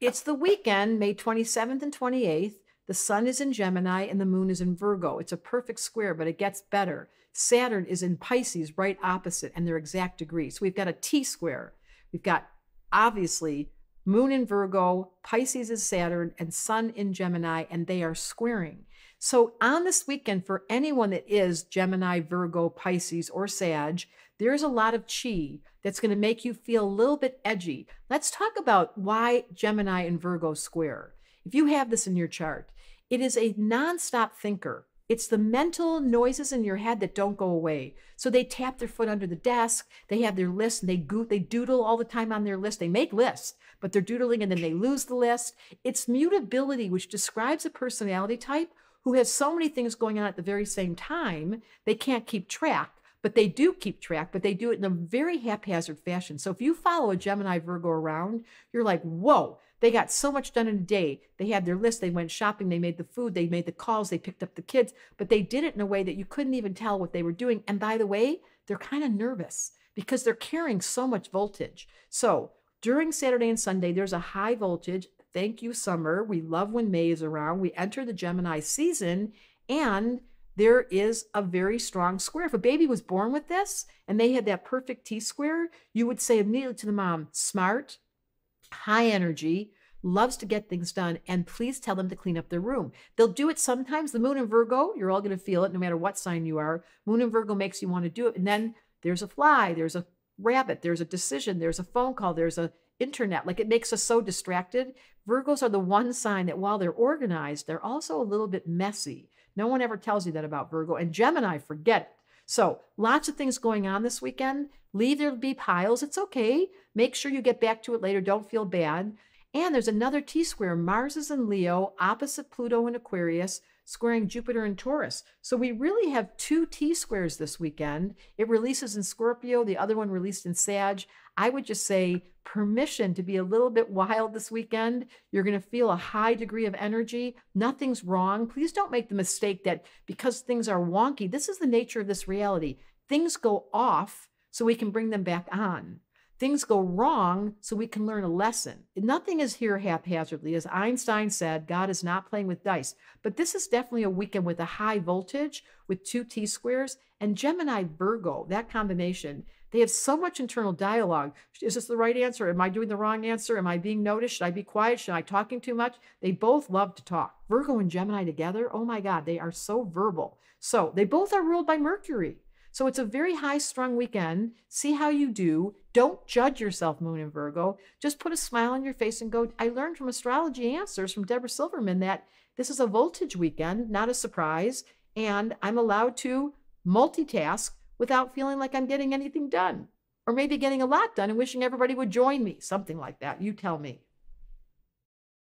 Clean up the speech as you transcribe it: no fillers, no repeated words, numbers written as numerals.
It's the weekend, May 27th and 28th. The sun is in Gemini and the moon is in Virgo. It's a perfect square, but it gets better. Saturn is in Pisces, right opposite, and they're exact degrees. So we've got a T square. We've got, obviously, moon in Virgo, Pisces is Saturn, and sun in Gemini, and they are squaring. So on this weekend, for anyone that is Gemini, Virgo, Pisces, or Sag, there's a lot of chi that's going to make you feel a little bit edgy. Let's talk about why Gemini and Virgo square. If you have this in your chart, it is a nonstop thinker. It's the mental noises in your head that don't go away. So they tap their foot under the desk, they have their list, and they doodle all the time on their list. They make lists, but they're doodling and then they lose the list. It's mutability, which describes a personality type who has so many things going on at the very same time, they can't keep track. But they do keep track, but they do it in a very haphazard fashion. So if you follow a Gemini Virgo around, you're like, whoa, they got so much done in a day. They had their list, they went shopping, they made the food, they made the calls, they picked up the kids, but they did it in a way that you couldn't even tell what they were doing. And by the way, they're kind of nervous because they're carrying so much voltage. So during Saturday and Sunday, there's a high voltage. Thank you, summer. We love when May is around. We enter the Gemini season, and there is a very strong square. If a baby was born with this and they had that perfect T-square, you would say immediately to the mom, smart, high energy, loves to get things done, and please tell them to clean up their room. They'll do it sometimes. The moon in Virgo, you're all going to feel it no matter what sign you are. Moon in Virgo makes you want to do it. And then there's a fly, there's a rabbit, there's a decision, there's a phone call, there's a internet. Like, it makes us so distracted. Virgos are the one sign that while they're organized, they're also a little bit messy. No one ever tells you that about Virgo. And Gemini, forget it. So lots of things going on this weekend. Leave there to be piles. It's okay. Make sure you get back to it later. Don't feel bad. And there's another T-square. Mars is in Leo, opposite Pluto in Aquarius, squaring Jupiter in Taurus. So we really have two T-squares this weekend. It releases in Scorpio, the other one released in Sag. I would just say permission to be a little bit wild this weekend. You're going to feel a high degree of energy. Nothing's wrong. Please don't make the mistake that because things are wonky, this is the nature of this reality. Things go off so we can bring them back on. Things go wrong so we can learn a lesson. Nothing is here haphazardly. As Einstein said, God is not playing with dice. But this is definitely a weekend with a high voltage, with two T-squares, and Gemini Virgo, that combination. They have so much internal dialogue. Is this the right answer? Am I doing the wrong answer? Am I being noticed? Should I be quiet? Should I talking too much? They both love to talk. Virgo and Gemini together, oh my God, they are so verbal. So they both are ruled by Mercury. So it's a very high-strung weekend. See how you do. Don't judge yourself, Moon and Virgo. Just put a smile on your face and go, I learned from Astrology Answers from Deborah Silverman that this is a voltage weekend, not a surprise, and I'm allowed to multitask without feeling like I'm getting anything done. Or maybe getting a lot done and wishing everybody would join me. Something like that. You tell me.